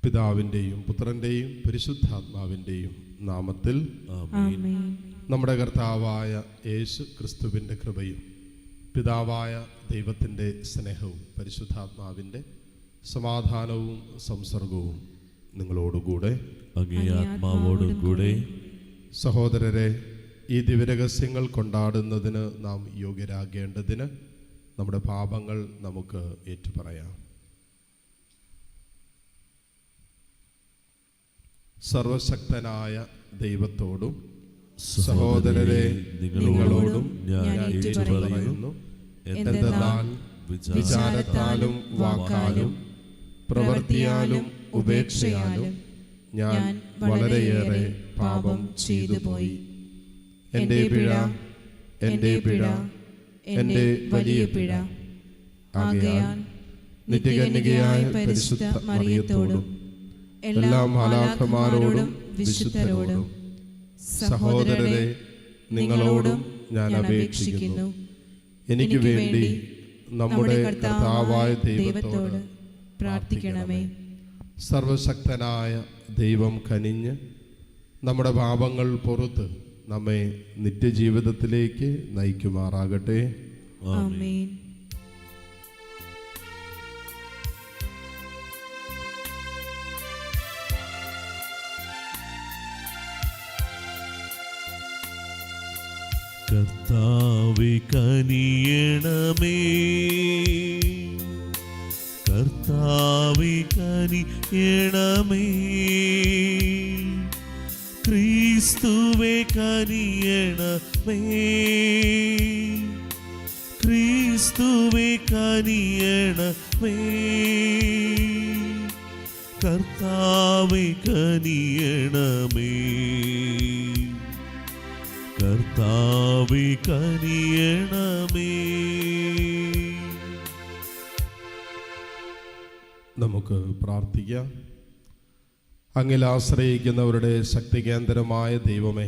പിതാവിൻ്റെയും പുത്രൻ്റെയും പരിശുദ്ധാത്മാവിൻ്റെയും നാമത്തിൽ ആമേൻ. നമ്മുടെ കർത്താവായ യേശു ക്രിസ്തുവിൻ്റെ കൃപയും പിതാവായ ദൈവത്തിൻ്റെ സ്നേഹവും പരിശുദ്ധാത്മാവിൻ്റെ സമാധാനവും സംസർഗവും നിങ്ങളോടുകൂടെ അങ്ങേ ആത്മാവോടും കൂടെ. സഹോദരരെ, ഈ ദിവ്യരഹസ്യങ്ങൾ കൊണ്ടാടുന്നതിന് നാം യോഗ്യരാകേണ്ടതിന് നമ്മുടെ പാപങ്ങൾ നമുക്ക് ഏറ്റുപറയാം. സർവശക്തനായ ദൈവത്തോടും സഹോദരരെ നിങ്ങളോടും ഞാൻ ഏറ്റുപറയുന്നു. എന്തെന്നാൽ വിചാരത്താലും വാക്കാലും പ്രവൃത്തിയാലും ഉപേക്ഷയാലും ഞാൻ വളരെയേറെ പാപം ചെയ്തുപോയി. എൻ്റെ പിഴ, എൻ്റെ പിഴ, എൻ്റെ വലിയ പിഴ. ആകയാൽ നിത്യകന്യകയായ പരിശുദ്ധ മറിയത്തോടും എല്ലാ മാലാഖമാരോടും വിശുദ്ധരോടും സഹോദരരെ നിങ്ങളോടും ഞാൻ അപേക്ഷിക്കുന്നു, എനിക്ക് വേണ്ടി നമ്മുടെ കർത്താവായ ദൈവത്തോട് പ്രാർത്ഥിക്കണമേ. സർവശക്തനായ ദൈവം കനിഞ്ഞ് നമ്മുടെ പാപങ്ങൾ പുറത്ത് നമ്മെ നിത്യജീവിതത്തിലേക്ക് നയിക്കുമാറാകട്ടെ. ആമേൻ. കർത്താവേ കനിയണമേ, കർത്താവേ കനിയണമേ, ക്രിസ്തുവേ കനിയണമേ, ക്രിസ്തുവേ കനിയണമേ, കർത്താവേ കനിയണമേ, കർത്താവേ കനിയണമേ. നമുക്ക് പ്രാർത്ഥിക്കാം. അങ്ങിൽ ആശ്രയിക്കുന്നവരുടെ ശക്തികേന്ദ്രമായ ദൈവമേ,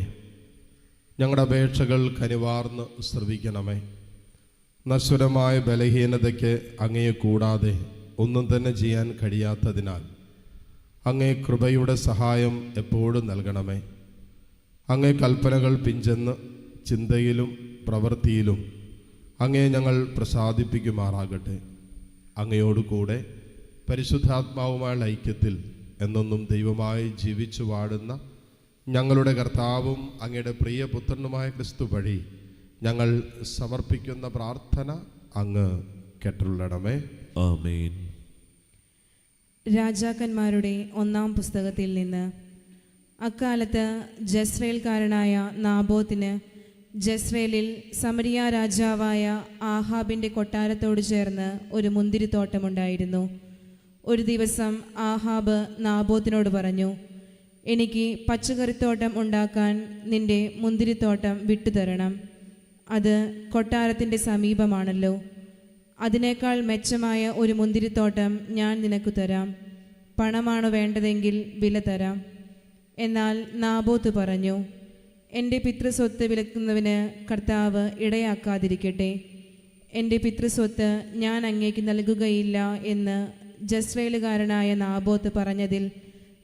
ഞങ്ങളുടെ അപേക്ഷകൾ കനിവാർന്ന് ശ്രവിക്കണമേ. നശ്വരമായ ബലഹീനതയ്ക്ക് അങ്ങയെ കൂടാതെ ഒന്നും തന്നെ ചെയ്യാൻ കഴിയാത്തതിനാൽ അങ്ങേ കൃപയുടെ സഹായം എപ്പോഴും നൽകണമേ. അങ്ങേ കൽപ്പനകൾ പിഞ്ചെന്ന് ചിന്തയിലും പ്രവൃത്തിയിലും അങ്ങേ ഞങ്ങൾ പ്രസാദിപ്പിക്കുമാറാകട്ടെ. അങ്ങയോട് കൂടെ പരിശുദ്ധാത്മാവുമായുള്ള ഐക്യത്തിൽ എന്നൊന്നും ദൈവമായി ജീവിച്ചു വാഴുന്ന ഞങ്ങളുടെ കർത്താവും അങ്ങയുടെ പ്രിയ പുത്രനുമായ ക്രിസ്തു വഴി ഞങ്ങൾ സമർപ്പിക്കുന്ന പ്രാർത്ഥന അങ്ങ് കേട്ടുള്ളണമേ. ആമേൻ. രാജാക്കന്മാരുടെ 1-ാം പുസ്തകത്തിൽ നിന്ന്. അക്കാലത്ത് ജസ്രയേൽക്കാരനായ നാബോത്തിന് ജസ്രയേലിൽ സമരിയ രാജാവായ ആഹാബിൻ്റെ കൊട്ടാരത്തോട് ചേർന്ന് ഒരു മുന്തിരിത്തോട്ടമുണ്ടായിരുന്നു. ഒരു ദിവസം ആഹാബ് നാബോത്തിനോട് പറഞ്ഞു, എനിക്ക് പച്ചക്കറിത്തോട്ടം ഉണ്ടാക്കാൻ നിന്റെ മുന്തിരിത്തോട്ടം വിട്ടുതരണം. അത് കൊട്ടാരത്തിൻ്റെ സമീപമാണല്ലോ. അതിനേക്കാൾ മെച്ചമായ ഒരു മുന്തിരിത്തോട്ടം ഞാൻ നിനക്ക് തരാം. പണമാണ് വേണ്ടതെങ്കിൽ വില തരാം. എന്നാൽ നാബോത്ത് പറഞ്ഞു, എൻ്റെ പിതൃസ്വത്ത് വിലക്കുന്നവന് കർത്താവ് ഇടയാക്കാതിരിക്കട്ടെ. എൻ്റെ പിതൃസ്വത്ത് ഞാൻ അങ്ങേക്ക് നൽകുകയില്ല എന്ന് ജസ്രയേലുകാരനായ നാബോത്ത് പറഞ്ഞതിൽ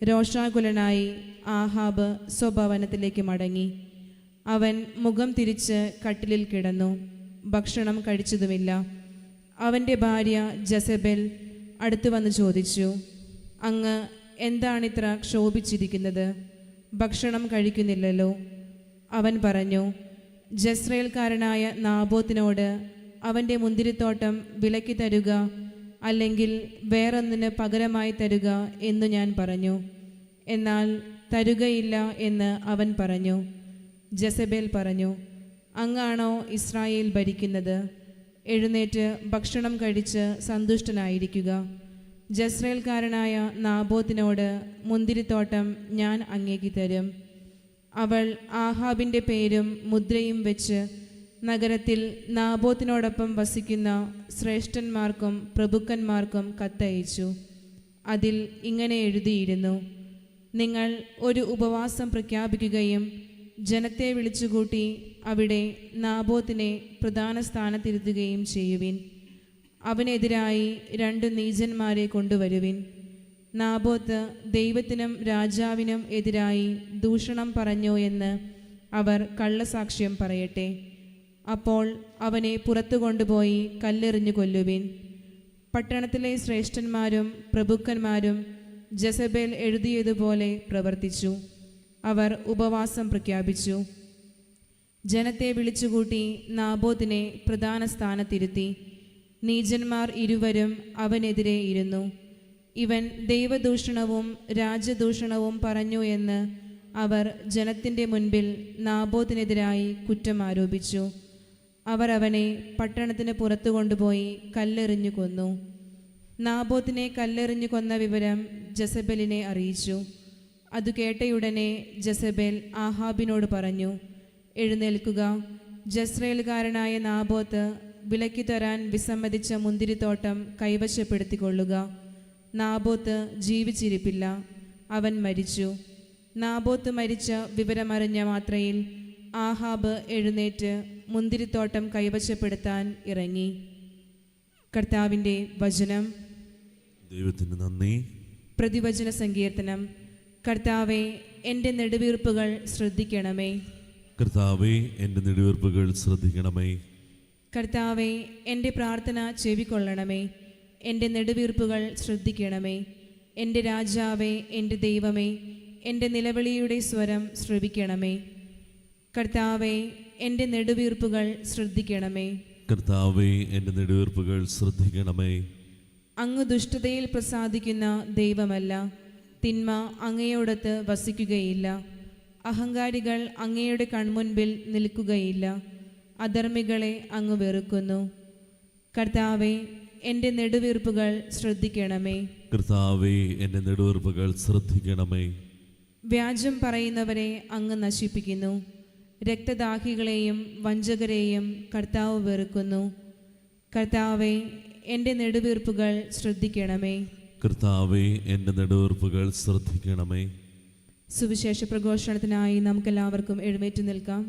രോഷാകുലനായി ആഹാബ് സ്വഭവനത്തിലേക്ക് മടങ്ങി. അവൻ മുഖം തിരിച്ച് കട്ടിലിൽ കിടന്നു, ഭക്ഷണം കഴിച്ചതുമില്ല. അവൻ്റെ ഭാര്യ ജസബേൽ അടുത്തു വന്ന് ചോദിച്ചു, അങ്ങ് എന്താണിത്ര ക്ഷോഭിച്ചിരിക്കുന്നത്? ഭക്ഷണം കഴിക്കുന്നില്ലല്ലോ. അവൻ പറഞ്ഞു, ജസ്രയേൽക്കാരനായ നാബോത്തിനോട് അവൻ്റെ മുന്തിരിത്തോട്ടം വിലയ്ക്ക് തരുക, അല്ലെങ്കിൽ വേറൊന്നിന് പകരമായി തരുക എന്നു ഞാൻ പറഞ്ഞു. എന്നാൽ തരുകയില്ല എന്ന് അവൻ പറഞ്ഞു. ജസബേൽ പറഞ്ഞു, അങ്ങാണോ ഇസ്രായേൽ ഭരിക്കുന്നത്? എഴുന്നേറ്റ് ഭക്ഷണം കഴിച്ച് സന്തുഷ്ടനായിരിക്കുക. ജസ്രയേൽക്കാരനായ നാബോത്തിനോട് മുന്തിരിത്തോട്ടം ഞാൻ അങ്ങേക്ക് തരും. അവൾ ആഹാബിൻ്റെ പേരും മുദ്രയും വെച്ച് നഗരത്തിൽ നാബോത്തിനോടൊപ്പം വസിക്കുന്ന ശ്രേഷ്ഠന്മാർക്കും പ്രഭുക്കന്മാർക്കും കത്തയച്ചു. അതിൽ ഇങ്ങനെ എഴുതിയിരുന്നു, നിങ്ങൾ ഒരു ഉപവാസം പ്രഖ്യാപിക്കുകയും ജനത്തെ വിളിച്ചുകൂട്ടി അവിടെ നാബോത്തിനെ പ്രധാന സ്ഥാനത്തിരുത്തുകയും ചെയ്യുവിൻ. അവനെതിരായി 2 നീചന്മാരെ കൊണ്ടുവരുവിൻ. നാബോത്ത് ദൈവത്തിനും രാജാവിനും എതിരായി ദൂഷണം പറഞ്ഞു എന്ന് അവർ കള്ളസാക്ഷ്യം പറയട്ടെ. അപ്പോൾ അവനെ പുറത്തു കൊണ്ടുപോയി കല്ലെറിഞ്ഞു കൊല്ലുവിൻ. പട്ടണത്തിലെ ശ്രേഷ്ഠന്മാരും പ്രഭുക്കന്മാരും ജസബേൽ എഴുതിയതുപോലെ പ്രവർത്തിച്ചു. അവർ ഉപവാസം പ്രഖ്യാപിച്ചു. ജനത്തെ വിളിച്ചുകൂട്ടി നാബോത്തിനെ പ്രധാന സ്ഥാനത്തിരുത്തി. നീചന്മാർ ഇരുവരും അവനെതിരെ ഇരുന്നു. ഇവൻ ദൈവദൂഷണവും രാജദൂഷണവും പറഞ്ഞു എന്ന് അവർ ജനത്തിൻ്റെ മുൻപിൽ നാബോത്തിനെതിരായി കുറ്റം ആരോപിച്ചു. അവർ അവനെ പട്ടണത്തിന് പുറത്തു കൊണ്ടുപോയി കല്ലെറിഞ്ഞു കൊന്നു. നാബോത്തിനെ കല്ലെറിഞ്ഞു കൊന്ന വിവരം ജസബേലിനെ അറിയിച്ചു. അത് കേട്ടയുടനെ ജസബേൽ ആഹാബിനോട് പറഞ്ഞു, എഴുന്നേൽക്കുക, ജസ്രയേൽക്കാരനായ നാബോത്ത് വിലയ്ക്ക് തരാൻ വിസമ്മതിച്ച മുന്തിരിത്തോട്ടം കൈവശപ്പെടുത്തിക്കൊള്ളുക. നാബോത്ത് ജീവിച്ചിരിപ്പില്ല, അവൻ മരിച്ചു. നാബോത്ത് മരിച്ച വിവരമറിഞ്ഞ മാത്രയിൽ ആഹാബ് എഴുന്നേറ്റ് മുന്തിരിത്തോട്ടം കൈവശപ്പെടുത്താൻ ഇറങ്ങി. കർത്താവിൻ്റെ വചനം. ദൈവത്തിന് നന്ദി. പ്രതിവചന സങ്കീർത്തനം. കർത്താവെ, എൻ്റെ നെടുവീർപ്പുകൾ ശ്രദ്ധിക്കണമേ. കർത്താവേ, എൻ്റെ നെടുവീർപ്പുകൾ ശ്രദ്ധിക്കണമേ. കർത്താവെ, എൻ്റെ പ്രാർത്ഥന ചെവിക്കൊള്ളണമേ. എൻ്റെ നെടുവീർപ്പുകൾ ശ്രദ്ധിക്കണമേ. എൻ്റെ രാജാവേ, എൻ്റെ ദൈവമേ, എൻ്റെ നിലവിളിയുടെ സ്വരം ശ്രവിക്കണമേ. കർത്താവെ, എൻ്റെ നെടുവീർപ്പുകൾ ശ്രദ്ധിക്കണമേ. കർത്താവേ, എൻ്റെ നെടുവീർപ്പുകൾ ശ്രദ്ധിക്കണമേ. അങ്ങ് ദുഷ്ടതയിൽ പ്രസാദിക്കുന്ന ദൈവമല്ല, തിന്മ അങ്ങയോടൊത്ത് വസിക്കുകയില്ല. അഹങ്കാരികൾ അങ്ങയുടെ കൺമുൻപിൽ നിൽക്കുകയില്ല. അധർമ്മികളെ അങ്ങ് വെറുക്കുന്നു. കർത്താവെ, എൻ്റെ നെടുവീർപ്പുകൾ ശ്രദ്ധിക്കണമേ. കർത്താവേ, എൻ്റെ നെടുവീർപ്പുകൾ ശ്രദ്ധിക്കണമേ. വ്യാജം പറയുന്നവരെ അങ്ങ് നശിപ്പിക്കുന്നു. രക്തദാഹികളെയും വഞ്ചകരെയും കർത്താവ് വെറുക്കുന്നു. കർത്താവെ, എൻ്റെ നെടുവീർപ്പുകൾ ശ്രദ്ധിക്കണമേ. കർത്താവേ, എൻ്റെ നെടുവീർപ്പുകൾ ശ്രദ്ധിക്കണമേ. സുവിശേഷ പ്രഘോഷണത്തിനായി നമുക്കെല്ലാവർക്കും എഴുന്നേറ്റ് നിൽക്കാം.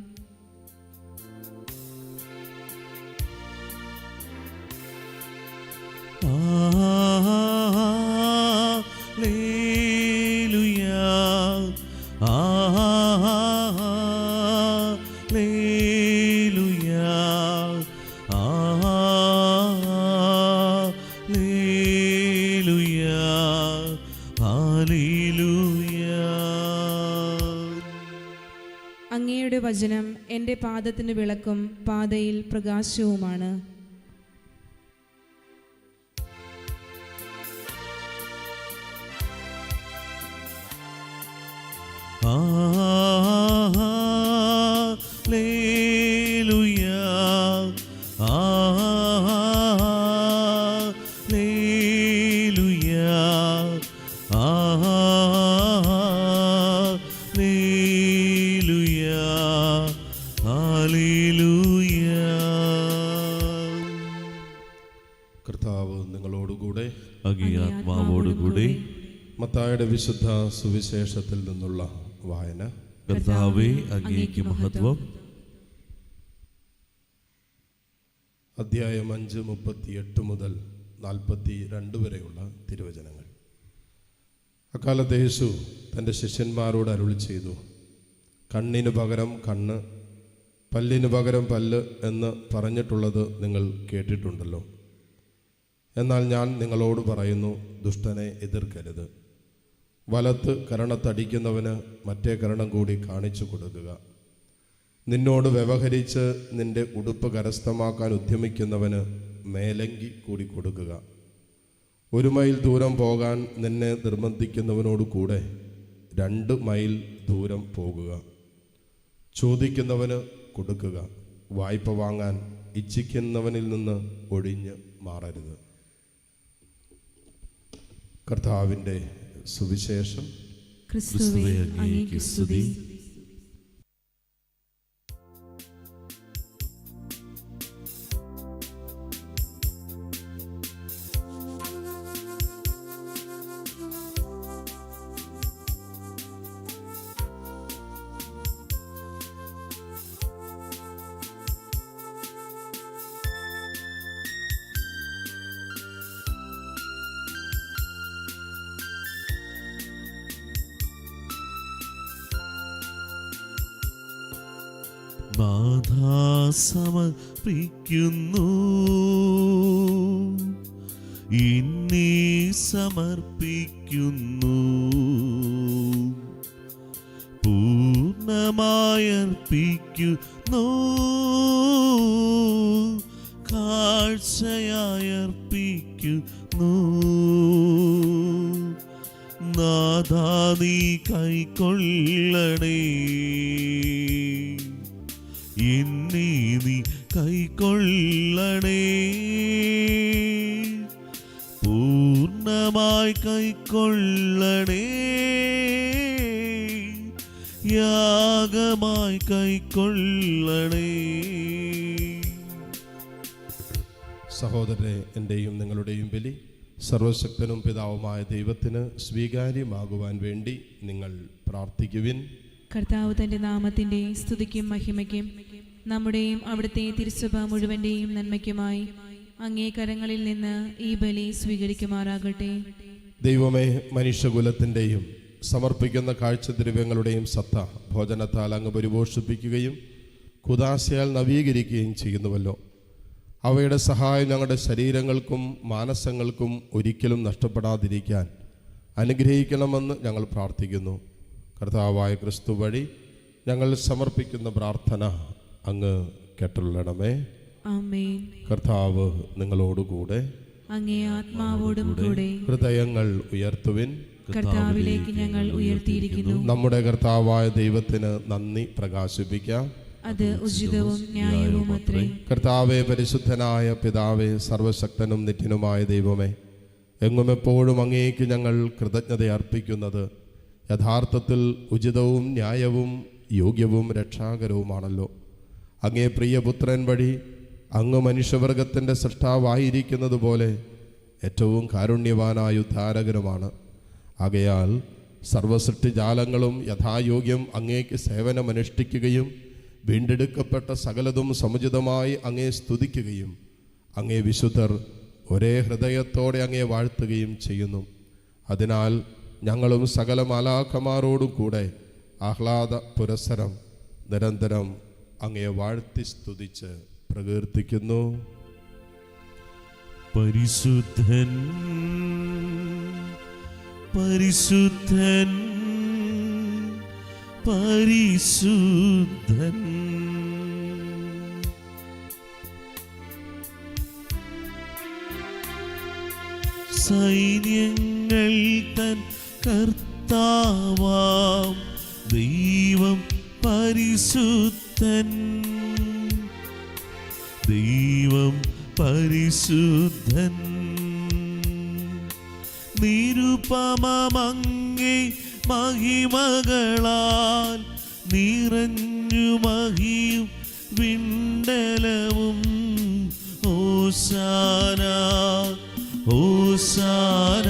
അങ്ങയുടെ വചനം എൻ്റെ പാദത്തിന് വിളക്കും പാതയിൽ പ്രകാശവുമാണ്. കർത്താവ് നിങ്ങളോടുകൂടെ, അങ്ങേ ആത്മാവോടുകൂടെ. മത്തായിയുടെ വിശുദ്ധ സുവിശേഷത്തിൽ നിന്നുള്ള വായന. കർത്താവേ, അങ്ങേക്ക് മഹത്വം. അധ്യായം 5:38 മുതൽ 42 വരെയുള്ള തിരുവചനങ്ങൾ. അക്കാലത്ത് യേശു തൻ്റെ ശിഷ്യന്മാരോട് അരുളി ചെയ്തു, കണ്ണിന് പകരം കണ്ണ്, പല്ലിന് പകരം പല്ല് എന്ന് പറഞ്ഞിട്ടുള്ളത് നിങ്ങൾ കേട്ടിട്ടുണ്ടല്ലോ. എന്നാൽ ഞാൻ നിങ്ങളോട് പറയുന്നു, ദുഷ്ടനെ എതിർക്കരുത്. വലത്ത് കരണത്തടിക്കുന്നവന് മറ്റേ കരണം കൂടി കാണിച്ചു കൊടുക്കുക. നിന്നോട് വ്യവഹരിച്ച് നിന്റെ ഉടുപ്പ് കരസ്ഥമാക്കാൻ ഉദ്യമിക്കുന്നവന് മേലങ്കി കൂടി കൊടുക്കുക. 1 മൈൽ ദൂരം പോകാൻ നിന്നെ നിർബന്ധിക്കുന്നവനോട് കൂടെ 2 മൈൽ ദൂരം പോകുക. ചോദിക്കുന്നവന് കൊടുക്കുക. വായ്പ വാങ്ങാൻ ഇച്ഛിക്കുന്നവനിൽ നിന്ന് ഒഴിഞ്ഞ് മാറരുത്. കർത്താവിൻ്റെ സുവിശേഷം. ക്രിസ്തുവേ, അങ്ങേക്ക് സ്തുതി. നാഥാ സമർപ്പിക്കുന്നു, ഇന്നീ സമർപ്പിക്കുന്നു, പൂർണ്ണമായർപ്പിക്കുന്നു, കാഴ്ചയായർപ്പിക്കുന്നു. നാഥാ നീ കൈക്കൊള്ളണേ, എന്നീ നീ കൈക്കൊള്ളണേ, പൂർണ്ണമായി കൈക്കൊള്ളണേ, യാഗമായി കൈക്കൊള്ളണേ. സഹോദരരെ, എൻ്റെയും നിങ്ങളുടെയും ബലി സർവശക്തനും പിതാവുമായ ദൈവത്തിന് സ്വീകാര്യമാകുവാൻ വേണ്ടി നിങ്ങൾ പ്രാർത്ഥിക്കുവിൻ. കർത്താവ് തന്റെ നാമത്തിന്റെ സ്തുതിക്കും മഹിമയ്ക്കും നമ്മുടെയും അവിടുത്തെ തിരുസഭ മുഴുവന്റെയും നന്മയ്ക്കുമായി അങ്ങേ കരങ്ങളിൽ നിന്ന് ഈ ബലി സ്വീകരിക്കുമാറാകട്ടെ. ദൈവമേ, മനുഷ്യകുലത്തിൻ്റെയും സമർപ്പിക്കുന്ന കാഴ്ചദ്രവ്യങ്ങളുടെയും സത്ത ഭോജനത്താൽ അങ്ങ് പരിപോഷിപ്പിക്കുകയും കുദാശയാൽ നവീകരിക്കുകയും ചെയ്യുന്നുവല്ലോ. അവയുടെ സഹായം ഞങ്ങളുടെ ശരീരങ്ങൾക്കും മാനസങ്ങൾക്കും ഒരിക്കലും നഷ്ടപ്പെടാതിരിക്കാൻ അനുഗ്രഹിക്കണമെന്ന് ഞങ്ങൾ പ്രാർത്ഥിക്കുന്നു. കർത്താവായ ക്രിസ്തു വഴി ഞങ്ങൾ സമർപ്പിക്കുന്ന പ്രാർത്ഥന അങ്ങ് കേട്ടുള്ളണമേ. ആമേൻ. കർത്താവ് നിങ്ങളോടുകൂടെ, അങ്ങേ ആത്മാവോടും കൂടെ. ഹൃദയങ്ങൾ ഉയർത്തുവിൻ. കർത്താവിലേക്ക് ഞങ്ങൾ ഉയർത്തിയിരിക്കുന്നു. നമ്മുടെ കർത്താവായ ദൈവത്തിന് നന്ദി പ്രകാശിപ്പിക്കാം. അത് ഉചിതവും ന്യായവും അത്രേ. കർത്താവേ, പരിശുദ്ധനായ പിതാവേ, സർവശക്തനും നിത്യനുമായ ദൈവമേ, എങ്ങും എപ്പോഴും അങ്ങേക്ക് ഞങ്ങൾ കൃതജ്ഞത അർപ്പിക്കുന്നത് യഥാർത്ഥത്തിൽ ഉചിതവും ന്യായവും യോഗ്യവും രക്ഷാകരവുമാണല്ലോ. അങ്ങേ പ്രിയപുത്രൻ വഴി അങ്ങ് മനുഷ്യവർഗത്തിൻ്റെ സൃഷ്ടാവായിരിക്കുന്നത് പോലെ ഏറ്റവും കാരുണ്യവാനായ ഉദ്ധാരകനുമാണ്. ആകയാൽ സർവസൃഷ്ടിജാലങ്ങളും യഥായോഗ്യം അങ്ങേക്ക് സേവനമനുഷ്ഠിക്കുകയും വീണ്ടെടുക്കപ്പെട്ട സകലതും സമുചിതമായി അങ്ങേ സ്തുതിക്കുകയും അങ്ങേ വിശുദ്ധർ ഒരേ ഹൃദയത്തോടെ അങ്ങേ വാഴ്ത്തുകയും ചെയ്യുന്നു. അതിനാൽ ഞങ്ങളും സകല മാലാഖമാരോടും കൂടെ ആഹ്ലാദ പുരസ്സരം നിരന്തരം അങ്ങേ വാഴ്ത്തി സ്തുതിച്ച് പ്രകീർത്തിക്കുന്നു. പരിശുദ്ധൻ പരിശുദ്ധൻ പരിശുദ്ധൻ. സൈന്യങ്ങൾ തൻ കർത്താവാം ദൈവം പരിശുദ്ധൻ, ദൈവം പരിശുദ്ധൻ. നിരുപമമങ്ങേ മഹിമകളാൽ നിറഞ്ഞു മഹിയും വിണ്ടലവും. ഓശാന ഓശാന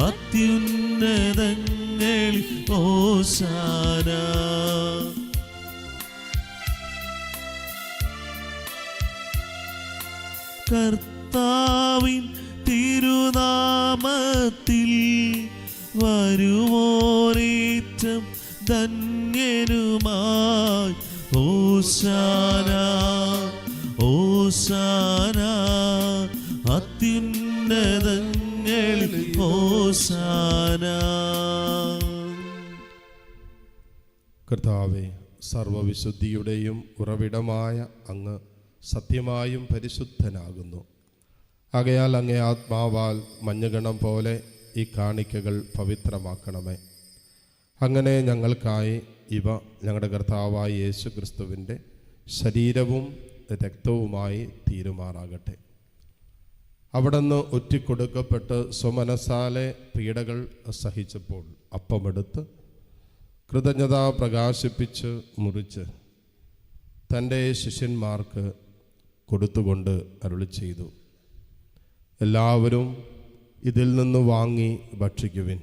അത്യുന്നതങ്ങളിൽ ഓശാന. കർത്താവിൻ തിരുനാമത്തിൽ വരുവോരേറ്റം ധന്യനുമായി. ഓശാന ഓശാന അത്യുന്നതങ്ങളിൽ ഓശാന. കർത്താവേ, സർവവിശുദ്ധിയുടെയും ഉറവിടമായ അങ്ങ് സത്യമായും പരിശുദ്ധനാകുന്നു. ആകയാൽ അങ്ങേ ആത്മാവാൽ മഞ്ഞുകണം പോലെ ഈ കാണിക്കകൾ പവിത്രമാക്കണമേ. അങ്ങനെ ഞങ്ങൾക്കായി ഇവ ഞങ്ങളുടെ കർത്താവായ യേശു ക്രിസ്തുവിൻ്റെ ശരീരവും രക്തവുമായി തീരുമാറാകട്ടെ. അവിടുന്ന് ഒറ്റിക്കൊടുക്കപ്പെട്ട് സ്വമനസാലെ പീഡകൾ സഹിച്ചപ്പോൾ അപ്പമെടുത്ത് കൃതജ്ഞത പ്രകാശിപ്പിച്ച് മുറിച്ച് തൻ്റെ ശിഷ്യന്മാർക്ക് കൊടുത്തുകൊണ്ട് അരുളി ചെയ്തു, എല്ലാവരും ഇതിൽ നിന്ന് വാങ്ങി ഭക്ഷിക്കുവിൻ.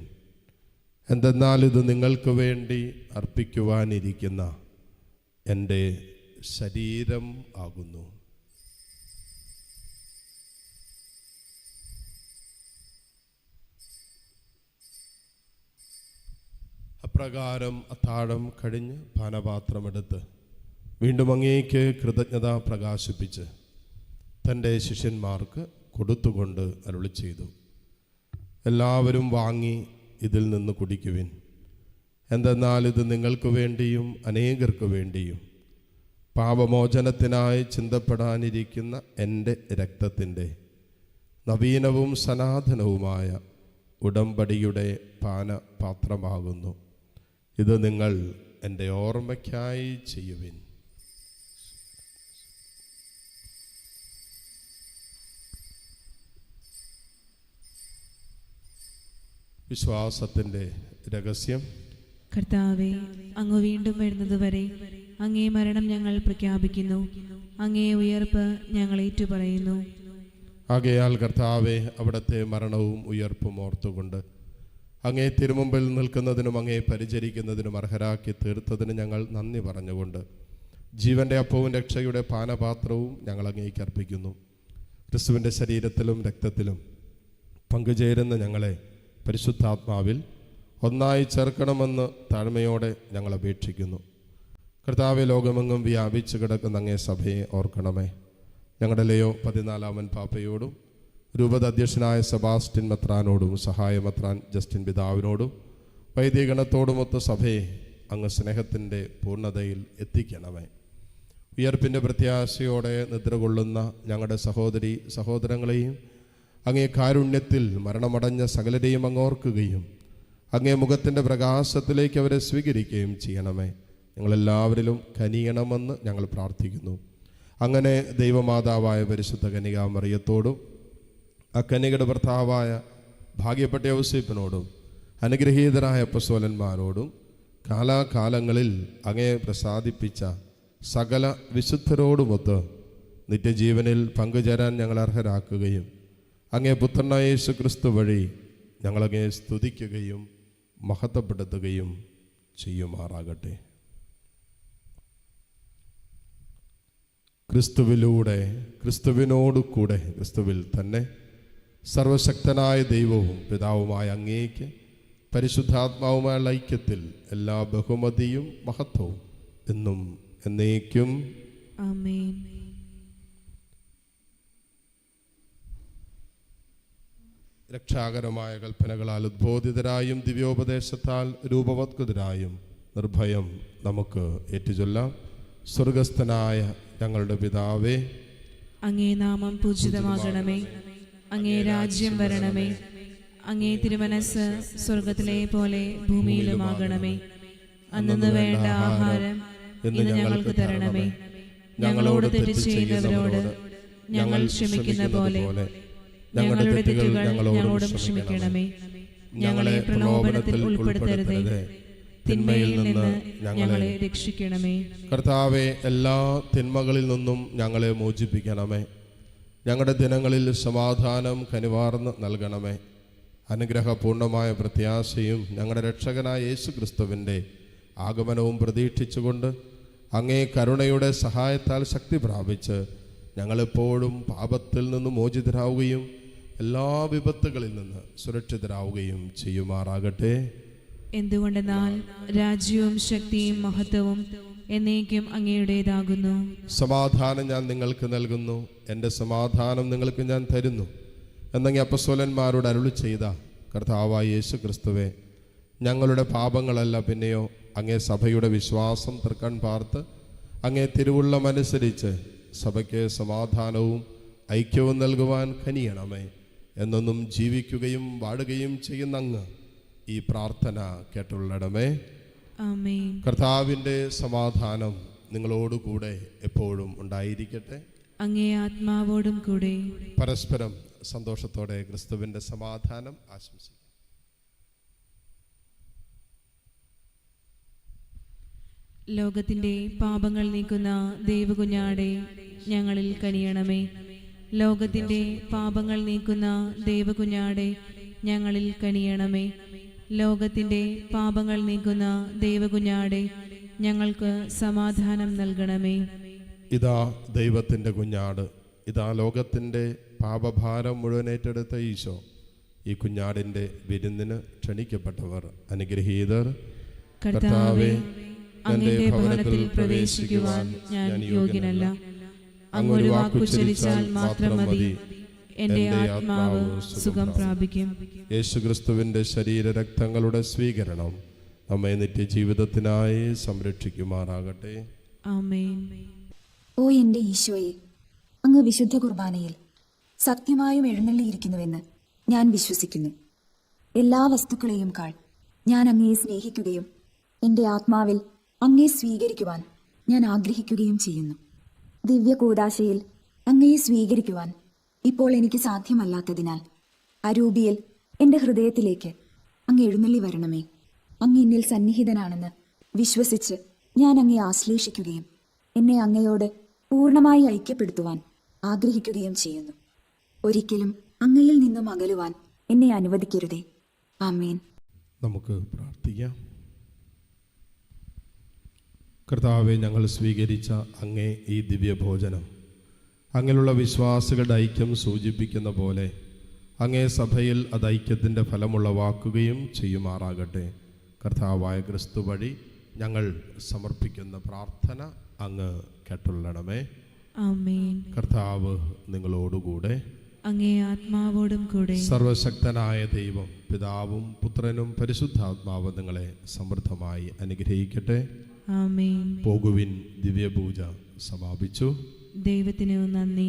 എന്തെന്നാൽ ഇത് നിങ്ങൾക്ക് വേണ്ടി അർപ്പിക്കുവാനിരിക്കുന്ന എൻ്റെ ശരീരം ആകുന്നു. അപ്രകാരം അത്താഴം കഴിഞ്ഞ് പാനപാത്രമെടുത്ത് വീണ്ടും അങ്ങേക്ക് കൃതജ്ഞത പ്രകാശിപ്പിച്ച് തൻ്റെ ശിഷ്യന്മാർക്ക് കൊടുത്തുകൊണ്ട് അരുളി ചെയ്തു, എല്ലാവരും വാങ്ങി ഇതിൽ നിന്ന് കുടിക്കുവിൻ. എന്തെന്നാൽ ഇത് നിങ്ങൾക്ക് വേണ്ടിയും അനേകർക്ക് വേണ്ടിയും പാപമോചനത്തിനായി ചിന്തപ്പെടാനിരിക്കുന്ന എൻ്റെ രക്തത്തിൻ്റെ നവീനവും സനാതനവുമായ ഉടമ്പടിയുടെ പാനപാത്രമാകുന്നു. ഇത് നിങ്ങൾ എൻ്റെ ഓർമ്മയ്ക്കായി ചെയ്യുവിൻ. വിശ്വാസത്തിൻ്റെ രഹസ്യം. കർത്താവേ, അങ്ങ് വീണ്ടും വരുന്നതുവരെ അങ്ങേ മരണം ഞങ്ങൾ പ്രഖ്യാപിക്കുന്നു, അങ്ങേ ഉയർപ്പ് ഞങ്ങൾ ഏറ്റുപറയുന്നു. ആകയാൽ കർത്താവെ, അവിടുത്തെ മരണവും ഉയർപ്പും ഓർത്തുകൊണ്ട് അങ്ങേ തിരുമുമ്പിൽ നിൽക്കുന്നതിനും അങ്ങേ പരിചരിക്കുന്നതിനും അർഹരാക്കി തീർത്തതിന് ഞങ്ങൾ നന്ദി പറഞ്ഞുകൊണ്ട് ജീവൻ്റെ അപ്പവും രക്ഷയുടെ പാനപാത്രവും ഞങ്ങൾ അങ്ങേക്ക് അർപ്പിക്കുന്നു. ക്രിസ്തുവിൻ്റെ ശരീരത്തിലും രക്തത്തിലും പങ്കുചേരുന്ന ഞങ്ങളെ പരിശുദ്ധാത്മാവിൽ ഒന്നായി ചേർക്കണമെന്ന് താഴ്മയോടെ ഞങ്ങൾ അപേക്ഷിക്കുന്നു. കർത്താവെ, ലോകമെങ്ങും വ്യാപിച്ചു കിടക്കുന്ന അങ്ങേ സഭയെ ഓർക്കണമേ. ഞങ്ങളുടെ ലയോ 14 പാപ്പയോടും രൂപത അധ്യക്ഷനായ സെബാസ്റ്റ്യൻ മെത്രാനോടും സഹായമെത്രാൻ ജസ്റ്റിൻ പിതാവിനോടും വൈദികഗണത്തോടുമൊത്ത സഭയെ അങ്ങ് സ്നേഹത്തിൻ്റെ പൂർണ്ണതയിൽ എത്തിക്കണമേ. ഉയർപ്പിൻ്റെ പ്രത്യാശയോടെ നിദ്രകൊള്ളുന്ന ഞങ്ങളുടെ സഹോദരി സഹോദരങ്ങളെയും അങ്ങേ കാരുണ്യത്തിൽ മരണമടഞ്ഞ സകലരെയും അങ്ങ് ഓർക്കുകയും അങ്ങേ മുഖത്തിൻ്റെ പ്രകാശത്തിലേക്ക് അവരെ സ്വീകരിക്കുകയും ചെയ്യണമേ. ഞങ്ങളെല്ലാവരിലും കനിയണമെന്ന് ഞങ്ങൾ പ്രാർത്ഥിക്കുന്നു. അങ്ങനെ ദൈവമാതാവായ പരിശുദ്ധ കന്യകാമറിയത്തോടും അക്കന്യകയുടെ ഭർത്താവായ ഭാഗ്യപ്പെട്ട ഔസേപ്പിനോടും അനുഗ്രഹീതരായ അപ്പോസ്തലന്മാരോടും കാലാകാലങ്ങളിൽ അങ്ങേ പ്രസാദിപ്പിച്ച സകല വിശുദ്ധരോടുമൊത്ത് നിത്യജീവനിൽ പങ്കുചേരാൻ ഞങ്ങൾ അർഹരാക്കുകയും അങ്ങേ പുത്രനായ യേശു ക്രിസ്തു വഴി ഞങ്ങളങ്ങേ സ്തുതിക്കുകയും മഹത്വപ്പെടുത്തുകയും ചെയ്യുമാറാകട്ടെ. ക്രിസ്തുവിലൂടെ, ക്രിസ്തുവിനോടു കൂടെ, ക്രിസ്തുവിൽ തന്നെ സർവശക്തനായ ദൈവവും പിതാവുമായ അങ്ങേക്ക് പരിശുദ്ധാത്മാവുമായുള്ള ഐക്യത്തിൽ എല്ലാ ബഹുമതിയും മഹത്വവും എന്നും എന്നേക്കും ആമേൻ. രക്ഷാകരമായ കൽപ്പനകളാൽ ഉദ്ബോധിതരായും ദിവ്യോപദേശത്താൽ രൂപവത്കൃതരായും നിർഭയം നമുക്ക് ഏറ്റുചൊല്ലാം. സ്വർഗസ്ഥനായ ഞങ്ങളുടെ പിതാവേ, അങ്ങേ നാമം പൂജിതമാകണമേ, അങ്ങേ രാജ്യം വരണമേ, അങ്ങേ തിരുമനസ് സ്വർഗത്തിലെ പോലെ ഭൂമിയിലുമാകണമേ. അന്നു വേണ്ട ആഹാരം ഇന്ന് ഞങ്ങൾക്ക് തരണമേ. ഞങ്ങളോട് തെറ്റ് ചെയ്യുന്നവരോട് ഞങ്ങൾ ക്ഷമിക്കുന്ന പോലെ ഞങ്ങളുടെ തെറ്റുകൾ ഞങ്ങളോടും ക്ഷമിക്കണമേ. ഞങ്ങളെ പ്രലോഭനത്തിൽ ഉൾപ്പെടുത്തരുതേ, തിന്മയിൽ നിന്ന് ഞങ്ങളെ രക്ഷിക്കണമേ. കർത്താവെ, എല്ലാ തിന്മകളിൽ നിന്നും ഞങ്ങളെ മോചിപ്പിക്കണമേ. ഞങ്ങളുടെ ദിനങ്ങളിൽ സമാധാനം കനിവാർന്ന് നൽകണമേ. അനുഗ്രഹപൂർണമായ പ്രത്യാശയും ഞങ്ങളുടെ രക്ഷകനായ യേശു ക്രിസ്തുവിൻ്റെ ആഗമനവും പ്രതീക്ഷിച്ചുകൊണ്ട് അങ്ങേ കരുണയുടെ സഹായത്താൽ ശക്തി പ്രാപിച്ച് ഞങ്ങളെപ്പോഴും പാപത്തിൽ നിന്ന് മോചിതരാവുകയും എല്ലാ വിപത്തുകളിൽ നിന്ന് സുരക്ഷിതരാവുകയും ചെയ്യുമാറാകട്ടെ. എന്തുകൊണ്ടെന്നാൽ രാജ്യവും ശക്തിയും മഹത്വവും എന്നേക്കും അങ്ങയുടേതാകുന്നു. സമാധാനം ഞാൻ നിങ്ങൾക്ക് നൽകുന്നു, എൻ്റെ സമാധാനം നിങ്ങൾക്ക് ഞാൻ തരുന്നു എന്നങ്ങ് അപ്പോസ്തലന്മാരോട് അരുളി ചെയ്ത കർത്താവായ യേശു ക്രിസ്തുവേ, ഞങ്ങളുടെ പാപങ്ങളല്ല പിന്നെയോ അങ്ങേ സഭയുടെ വിശ്വാസം തൃക്കൺ പാർത്ത് അങ്ങേ തിരുവുള്ളമനുസരിച്ച് സഭയ്ക്ക് സമാധാനവും ഐക്യവും നൽകുവാൻ കനിയണമേ. എന്നൊന്നും ജീവിക്കുകയും വാഴുകയും ചെയ്യുന്ന അങ്ങ് ഈ പ്രാർത്ഥന കേട്ടുള്ളടമേ. ആമേൻ. കർത്താവിൻ്റെ സമാധാനം നിങ്ങളോടുകൂടെ എപ്പോഴും ഉണ്ടായിരിക്കട്ടെ. അങ്ങേ ആത്മാവോടും കൂടെ. പരസ്പരം സന്തോഷത്തോടെ ക്രിസ്തുവിൻ്റെ സമാധാനം ആശംസിക്കും. ലോകത്തിന്റെ പാപങ്ങൾ നീക്കുന്ന ദൈവകുഞ്ഞാടെ ഞങ്ങളിൽ കനിയണമേ. ലോകത്തിന്റെ പാപങ്ങൾ നീക്കുന്ന ദൈവകുഞ്ഞാടെ ഞങ്ങളിൽ കനിയണമേ. ലോകത്തിന്റെ പാപങ്ങൾ നീക്കുന്ന ദൈവകുഞ്ഞാടെ ഞങ്ങൾക്ക് സമാധാനം നൽകണമേ. ഇതാ ദൈവത്തിൻ്റെ കുഞ്ഞാട്, ഇതാ ലോകത്തിൻ്റെ പാപഭാരം മുഴുവൻ ഏറ്റെടുത്ത ഈശോ. ഈ കുഞ്ഞാടിൻ്റെ വിരുന്നിന് ക്ഷണിക്കപ്പെട്ടവർ അനുഗ്രഹീതർ. കർത്താവേ, അങ്ങയുടെ ഭവനത്തിൽ പ്രവേശിക്കുവാൻ ഞാൻ യോഗ്യനല്ല. അങ്ങ് ഒരു വാക്കുച്ചരിച്ചാൽ മാത്രം മതി, എൻ്റെ ആത്മാവ് സുഖം പ്രാപിക്കും. യേശുക്രിസ്തുവിൻ്റെ ശരീരരക്തങ്ങളുടെ സ്വീകരണം നമ്മെ നിത്യജീവിതത്തിനായി സംരക്ഷിക്കുമാറാകട്ടെ. ആമേൻ. ഓ എൻ്റെ ഈശോയെ, അങ്ങ് വിശുദ്ധ കുർബാനയിൽ സത്യമായും എഴുന്നള്ളിയിരിക്കുന്നുവെന്ന് ഞാൻ വിശ്വസിക്കുന്നു. എല്ലാ വസ്തുക്കളെയും കാൾ ഞാൻ അങ്ങയെ സ്നേഹിക്കുകയും എൻ്റെ ആത്മാവിൽ അങ്ങയെ സ്വീകരിക്കുവാൻ ഞാൻ ആഗ്രഹിക്കുകയും ചെയ്യുന്നു. ദിവ്യ കൂദാശയിൽ അങ്ങയെ സ്വീകരിക്കുവാൻ ഇപ്പോൾ എനിക്ക് സാധ്യമല്ലാത്തതിനാൽ അരൂപിയിൽ എൻ്റെ ഹൃദയത്തിലേക്ക് അങ്ങ് എഴുന്നള്ളി വരണമേ. അങ്ങ് എന്നിൽ സന്നിഹിതനാണെന്ന് വിശ്വസിച്ച് ഞാൻ അങ്ങയെ ആശ്ലേഷിക്കുകയും എന്നെ അങ്ങയോട് പൂർണ്ണമായി ഐക്യപ്പെടുത്തുവാൻ ആഗ്രഹിക്കുകയും ചെയ്യുന്നു. ഒരിക്കലും അങ്ങയിൽ നിന്നും അകലുവാൻ എന്നെ അനുവദിക്കരുതേ. ആമേൻ. നമുക്ക് പ്രാർത്ഥിക്കാം. കർത്താവെ, ഞങ്ങൾ സ്വീകരിച്ച അങ്ങേ ഈ ദിവ്യഭോജനം അങ്ങിലുള്ള വിശ്വാസികളുടെ ഐക്യം സൂചിപ്പിക്കുന്ന പോലെ അങ്ങേ സഭയിൽ അത് ഐക്യത്തിൻ്റെ ഫലമുളവാക്കുകയും ചെയ്യുമാറാകട്ടെ. കർത്താവായ ക്രിസ്തു വഴി ഞങ്ങൾ സമർപ്പിക്കുന്ന പ്രാർത്ഥന അങ്ങ് കേട്ടുള്ളണമേ. ആമേൻ. കർത്താവ് നിങ്ങളോടുകൂടെ, അങ്ങേ ആത്മാവോടും കൂടെ. സർവശക്തനായ ദൈവം പിതാവും പുത്രനും പരിശുദ്ധാത്മാവും നിങ്ങളെ സമൃദ്ധമായി അനുഗ്രഹിക്കട്ടെ. ആമേൻ. പോകുവിൻ, ദിവ്യപൂജ സമാപിച്ചു. ദൈവത്തിന് നന്ദി.